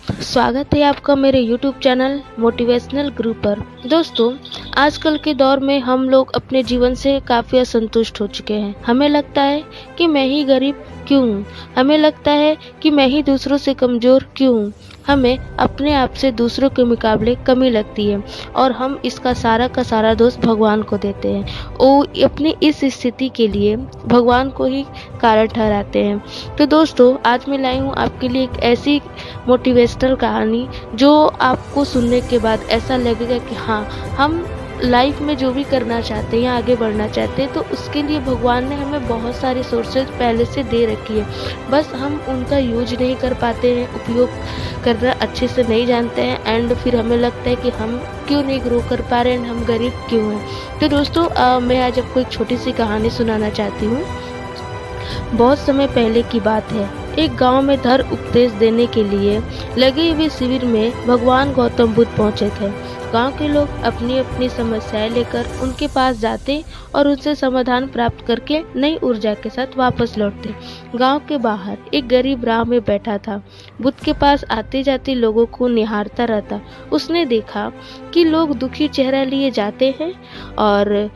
स्वागत है आपका मेरे YouTube चैनल मोटिवेशनल ग्रुप पर। दोस्तों, आजकल के दौर में हम लोग अपने जीवन से काफ़ी असंतुष्ट हो चुके हैं। हमें लगता है कि मैं ही गरीब क्यों हूँ? हमें लगता है कि मैं ही दूसरों से कमज़ोर क्यों हूँ? हमें अपने आप से दूसरों के मुकाबले कमी लगती है और हम इसका सारा का सारा दोष भगवान को देते हैं। वो अपनी इस स्थिति के लिए भगवान को ही कारण ठहराते हैं। तो दोस्तों, आज मैं लाई हूँ आपके लिए एक ऐसी मोटिवेशनल कहानी जो आपको सुनने के बाद ऐसा लगेगा कि हाँ, हम लाइफ में जो भी करना चाहते हैं या आगे बढ़ना चाहते हैं तो उसके लिए भगवान ने हमें बहुत सारी सोर्सेज पहले से दे रखी है। बस हम उनका यूज नहीं कर पाते हैं, उपयोग करना अच्छे से नहीं जानते हैं एंड फिर हमें लगता है कि हम क्यों नहीं ग्रो कर पा रहे हैं, हम गरीब क्यों हैं। तो दोस्तों, मैं आज आपको एक छोटी सी कहानी सुनाना चाहती हूँ। बहुत समय पहले की बात है। एक गांव में धर्म उपदेश देने के लिए लगे हुए शिविर में भगवान गौतम बुद्ध पहुंचे थे। गांव के लोग अपनी अपनी समस्याएं लेकर उनके पास जाते और उनसे समाधान प्राप्त करके नई ऊर्जा के साथ वापस लौटते। गांव के बाहर एक गरीब राह में बैठा था। बुद्ध के पास आते जाते लोगों को निहारता रहता। उसने देखा कि लोग दुखी चेहरा लिए जाते हैं और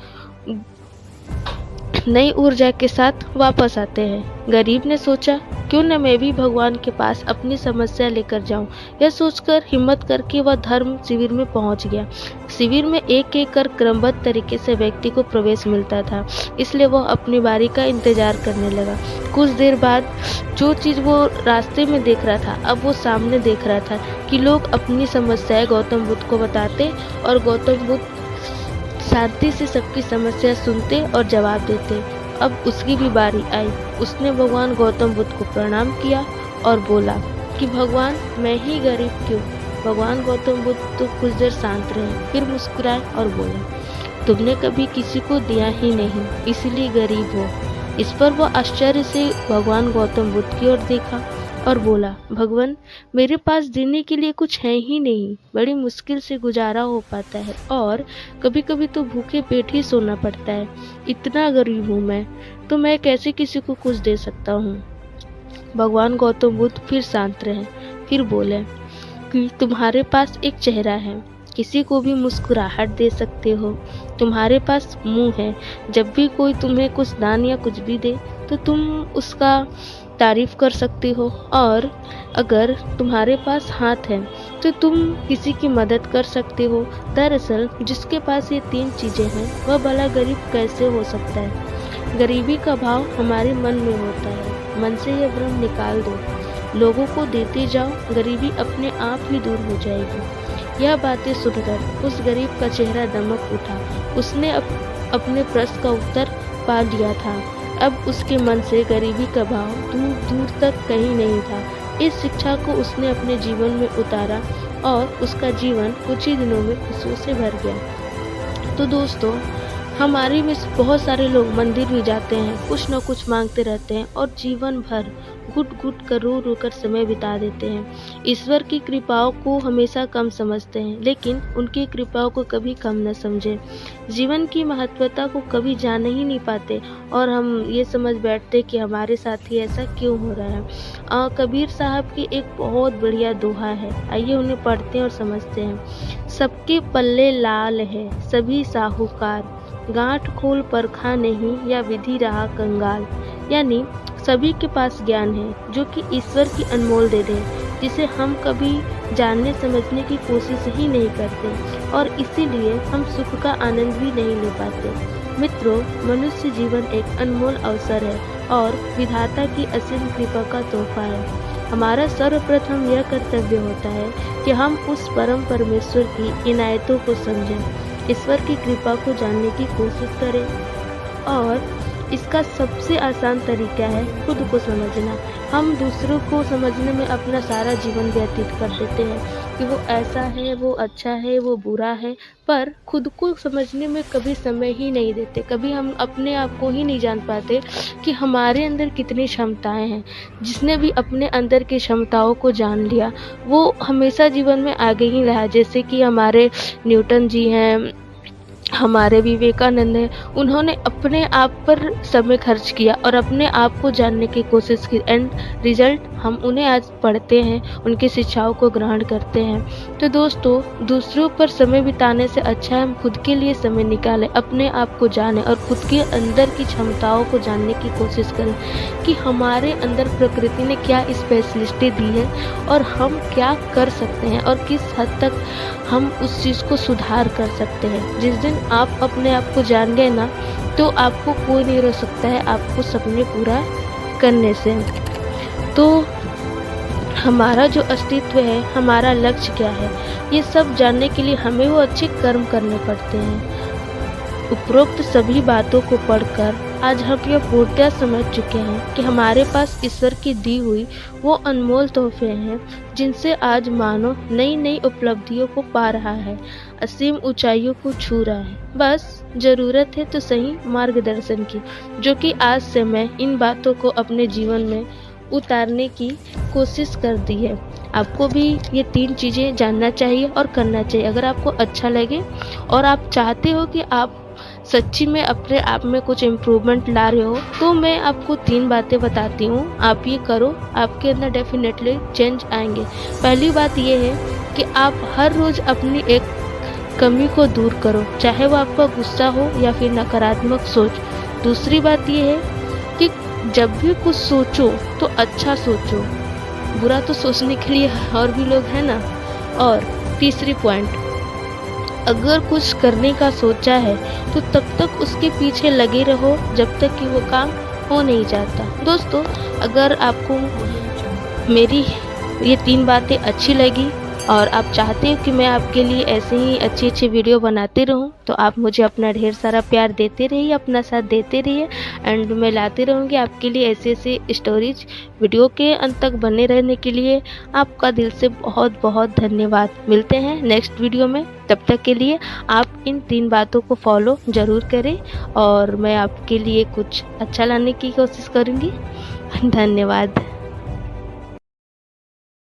नई ऊर्जा के साथ वापस आते हैं। गरीब ने सोचा, क्यों न मैं भी भगवान के पास अपनी समस्या लेकर जाऊं। यह सोचकर हिम्मत करके वह धर्म शिविर में पहुंच गया। शिविर में एक एक कर क्रमबद्ध तरीके से व्यक्ति को प्रवेश मिलता था, इसलिए वह अपनी बारी का इंतजार करने लगा। कुछ देर बाद जो चीज वो रास्ते में देख रहा था, अब वो सामने देख रहा था कि लोग अपनी समस्याएं गौतम बुद्ध को बताते और गौतम बुद्ध शांति से सबकी समस्या सुनते और जवाब देते। अब उसकी भी बारी आई। उसने भगवान गौतम बुद्ध को प्रणाम किया और बोला कि भगवान, मैं ही गरीब क्यों? भगवान गौतम बुद्ध तो कुछ देर शांत रहे, फिर मुस्कुराए और बोले, तुमने कभी किसी को दिया ही नहीं, इसलिए गरीब हो। इस पर वह आश्चर्य से भगवान गौतम बुद्ध की ओर देखा और बोला, भगवान, मेरे पास देने के लिए कुछ है ही नहीं, बड़ी मुश्किल से गुजारा हो पाता है और कभी कभी तो भूखे पेट ही सोना पड़ता है। इतना गरीब हूँ मैं, तो मैं कैसे किसी को कुछ दे सकता हूँ? भगवान गौतम बुद्ध फिर शांत रहे, फिर बोले कि तुम्हारे पास एक चेहरा है, किसी को भी मुस्कुराहट दे सकते हो। तुम्हारे पास मुंह है, जब भी कोई तुम्हें कुछ दान या कुछ भी दे तो तुम उसका तारीफ कर सकते हो। और अगर तुम्हारे पास हाथ है तो तुम किसी की मदद कर सकते हो। दरअसल जिसके पास ये तीन चीजें हैं वह भला गरीब कैसे हो सकता है? गरीबी का भाव हमारे मन में होता है। मन से यह भ्रम निकाल दो, लोगों को देते जाओ, गरीबी अपने आप ही दूर हो जाएगी। यह बातें सुनकर उस गरीब का चेहरा दमक उठा। उसने अपने प्रश्न का उत्तर पा लिया था। अब उसके मन से गरीबी का भाव दूर दूर तक कहीं नहीं था। इस शिक्षा को उसने अपने जीवन में उतारा और उसका जीवन कुछ ही दिनों में खुशियों से भर गया। तो दोस्तों, हमारे में बहुत सारे लोग मंदिर भी जाते हैं, कुछ न कुछ मांगते रहते हैं और जीवन भर घुट घुट कर रो रो कर समय बिता देते हैं। ईश्वर की कृपाओं को हमेशा कम समझते हैं, लेकिन उनकी कृपाओं को कभी कम न समझे। जीवन की महत्वता को कभी जान ही नहीं पाते और हम ये समझ बैठते कि हमारे साथ ही ऐसा क्यों हो रहा है। कबीर साहब की एक बहुत बढ़िया दोहा है, आइए उन्हें पढ़ते हैं और समझते हैं। सबके पल्ले लाल है, सभी साहूकार, गांठ खोल परखा नहीं या विधि रहा कंगाल। यानी सभी के पास ज्ञान है जो कि ईश्वर की अनमोल दे दे, जिसे हम कभी जानने समझने की कोशिश ही नहीं करते और इसीलिए हम सुख का आनंद भी नहीं ले पाते। मित्रों, मनुष्य जीवन एक अनमोल अवसर है और विधाता की असीम कृपा का तोहफा है। हमारा सर्वप्रथम यह कर्तव्य होता है कि हम उस परम परमेश्वर की इनायतों को समझें, ईश्वर की कृपा को जानने की कोशिश करें। और इसका सबसे आसान तरीका है खुद को समझना। हम दूसरों को समझने में अपना सारा जीवन व्यतीत कर देते हैं कि वो ऐसा है, वो अच्छा है, वो बुरा है, पर खुद को समझने में कभी समय ही नहीं देते। कभी हम अपने आप को ही नहीं जान पाते कि हमारे अंदर कितनी क्षमताएं हैं। जिसने भी अपने अंदर की क्षमताओं को जान लिया वो हमेशा जीवन में आगे ही रहा। जैसे कि हमारे न्यूटन जी हैं, हमारे विवेकानंद हैं, उन्होंने अपने आप पर समय खर्च किया और अपने आप को जानने की कोशिश की, एंड रिजल्ट हम उन्हें आज पढ़ते हैं, उनकी शिक्षाओं को ग्रहण करते हैं। तो दोस्तों, दूसरों पर समय बिताने से अच्छा है हम खुद के लिए समय निकालें, अपने आप को जानें और खुद के अंदर की क्षमताओं को जानने की कोशिश करें कि हमारे अंदर प्रकृति ने क्या स्पेशलिटी दी है और हम क्या कर सकते हैं और किस हद तक हम उस चीज़ को सुधार कर सकते हैं। जिस दिन आप अपने आप को जान गए ना, तो आपको कोई नहीं रोक सकता है आपको सपने पूरा करने से। तो हमारा जो अस्तित्व है, हमारा लक्ष्य क्या है, ये सब जानने के लिए हमें वो अच्छे कर्म करने पड़ते हैं। उपरोक्त सभी बातों को पढ़कर आज हम यह पूर्णतः समझ चुके हैं कि हमारे पास ईश्वर की दी हुई वो अनमोल तोहफे हैं जिनसे आज मानव नई नई उपलब्धियों को पा रहा है, असीम ऊंचाइयों को छू रहा है। बस जरूरत है तो सही मार्गदर्शन की, जो कि आज से मैं इन बातों को अपने जीवन में उतारने की कोशिश कर दी है। आपको भी ये 3 चीज़ें जानना चाहिए और करना चाहिए। अगर आपको अच्छा लगे और आप चाहते हो कि आप सच्ची में अपने आप में कुछ इम्प्रूवमेंट ला रहे हो, तो मैं आपको 3 बातें बताती हूँ, आप ये करो, आपके अंदर डेफिनेटली चेंज आएंगे। पहली बात ये है कि आप हर रोज़ अपनी एक कमी को दूर करो, चाहे वो आपका गुस्सा हो या फिर नकारात्मक सोच। दूसरी बात ये है कि जब भी कुछ सोचो तो अच्छा सोचो, बुरा तो सोचने के लिए और भी लोग हैं ना। और तीसरी पॉइंट, अगर कुछ करने का सोचा है तो तब तक उसके पीछे लगे रहो जब तक कि वो काम हो नहीं जाता। दोस्तों, अगर आपको मेरी ये 3 बातें अच्छी लगी और आप चाहते हो कि मैं आपके लिए ऐसे ही अच्छी अच्छी वीडियो बनाते रहूं, तो आप मुझे अपना ढेर सारा प्यार देते रहिए, अपना साथ देते रहिए, एंड मैं लाती रहूँगी आपके लिए ऐसे ऐसे स्टोरीज। वीडियो के अंत तक बने रहने के लिए आपका दिल से बहुत बहुत धन्यवाद। मिलते हैं नेक्स्ट वीडियो में, तब तक के लिए आप इन 3 बातों को फॉलो ज़रूर करें और मैं आपके लिए कुछ अच्छा लाने की कोशिश करूँगी। धन्यवाद।